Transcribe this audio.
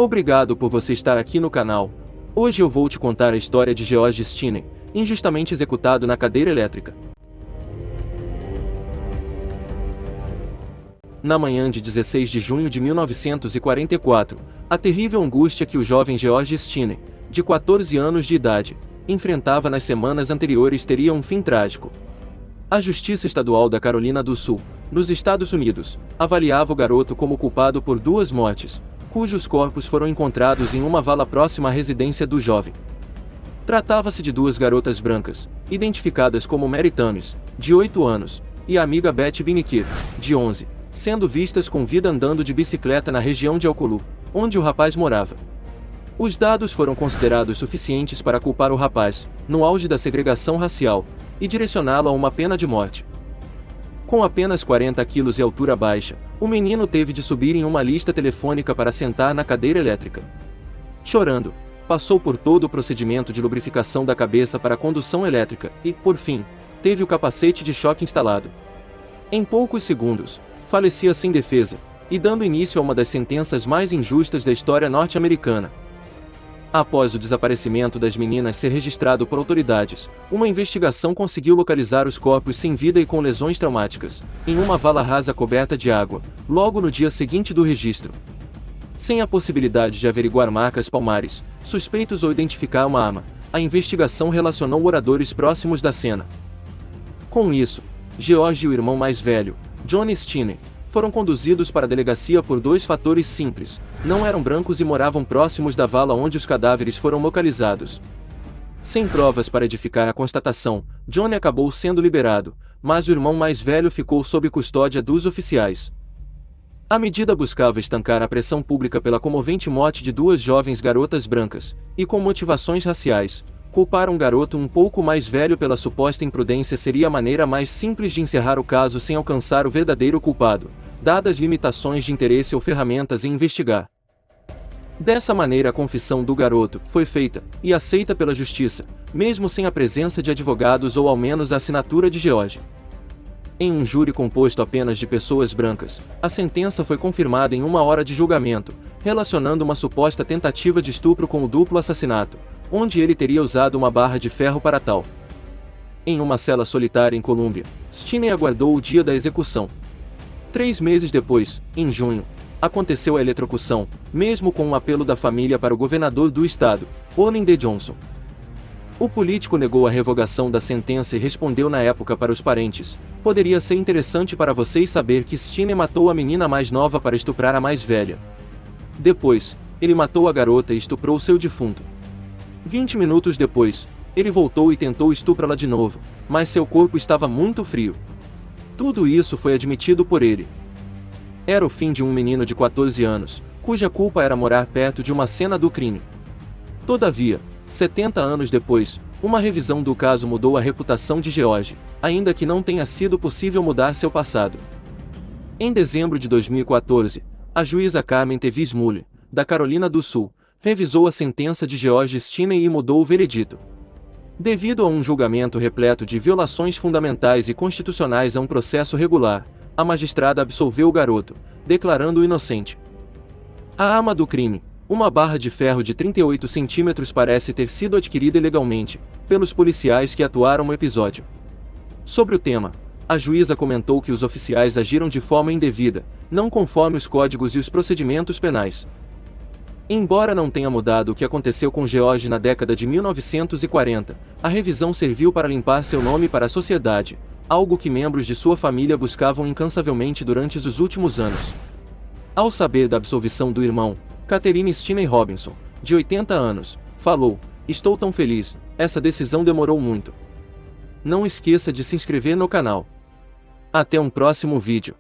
Obrigado por você estar aqui no canal. Hoje eu vou te contar a história de George Stinney, injustamente executado na cadeira elétrica. Na manhã de 16 de junho de 1944, a terrível angústia que o jovem George Stinney, de 14 anos de idade, enfrentava nas semanas anteriores teria um fim trágico. A Justiça Estadual da Carolina do Sul, nos Estados Unidos, avaliava o garoto como culpado por 2 mortes, cujos corpos foram encontrados em uma vala próxima à residência do jovem. Tratava-se de 2 garotas brancas, identificadas como Mary Thomas, de 8 anos, e a amiga Beth Binnicker, de 11, sendo vistas com vida andando de bicicleta na região de Alcolu, onde o rapaz morava. Os dados foram considerados suficientes para culpar o rapaz, no auge da segregação racial, e direcioná-lo a uma pena de morte. Com apenas 40 quilos e altura baixa, o menino teve de subir em uma lista telefônica para sentar na cadeira elétrica. Chorando, passou por todo o procedimento de lubrificação da cabeça para a condução elétrica e, por fim, teve o capacete de choque instalado. Em poucos segundos, falecia sem defesa, e dando início a uma das sentenças mais injustas da história norte-americana. Após o desaparecimento das meninas ser registrado por autoridades, uma investigação conseguiu localizar os corpos sem vida e com lesões traumáticas, em uma vala rasa coberta de água, logo no dia seguinte do registro. Sem a possibilidade de averiguar marcas palmares, suspeitos ou identificar uma arma, a investigação relacionou moradores próximos da cena. Com isso, George e o irmão mais velho, John Stinney, foram conduzidos para a delegacia por 2 fatores simples: não eram brancos e moravam próximos da vala onde os cadáveres foram localizados. Sem provas para edificar a constatação, Johnny acabou sendo liberado, mas o irmão mais velho ficou sob custódia dos oficiais. A medida buscava estancar a pressão pública pela comovente morte de 2 jovens garotas brancas, e com motivações raciais. Culpar um garoto um pouco mais velho pela suposta imprudência seria a maneira mais simples de encerrar o caso sem alcançar o verdadeiro culpado, dadas limitações de interesse ou ferramentas em investigar. Dessa maneira a confissão do garoto foi feita, e aceita pela justiça, mesmo sem a presença de advogados ou ao menos a assinatura de George. Em um júri composto apenas de pessoas brancas, a sentença foi confirmada em 1 hora de julgamento, relacionando uma suposta tentativa de estupro com o duplo assassinato, onde ele teria usado uma barra de ferro para tal. Em uma cela solitária em Colômbia, Stinney aguardou o dia da execução. 3 meses depois, em junho, aconteceu a eletrocução, mesmo com um apelo da família para o governador do estado, Olin D. Johnson. O político negou a revogação da sentença e respondeu na época para os parentes: poderia ser interessante para vocês saber que Stinney matou a menina mais nova para estuprar a mais velha. Depois, ele matou a garota e estuprou seu defunto. 20 minutos depois, ele voltou e tentou estuprá-la de novo, mas seu corpo estava muito frio. Tudo isso foi admitido por ele. Era o fim de um menino de 14 anos, cuja culpa era morar perto de uma cena do crime. Todavia, 70 anos depois, uma revisão do caso mudou a reputação de George, ainda que não tenha sido possível mudar seu passado. Em dezembro de 2014, a juíza Carmen Tevis Muller, da Carolina do Sul, revisou a sentença de George Stinney e mudou o veredito. Devido a um julgamento repleto de violações fundamentais e constitucionais a um processo regular, a magistrada absolveu o garoto, declarando-o inocente. A arma do crime, uma barra de ferro de 38 centímetros, parece ter sido adquirida ilegalmente, pelos policiais que atuaram no episódio. Sobre o tema, a juíza comentou que os oficiais agiram de forma indevida, não conforme os códigos e os procedimentos penais. Embora não tenha mudado o que aconteceu com George na década de 1940, a revisão serviu para limpar seu nome para a sociedade, algo que membros de sua família buscavam incansavelmente durante os últimos anos. Ao saber da absolvição do irmão, Catherine Stinney Robinson, de 80 anos, falou: "Estou tão feliz, essa decisão demorou muito." Não esqueça de se inscrever no canal. Até um próximo vídeo.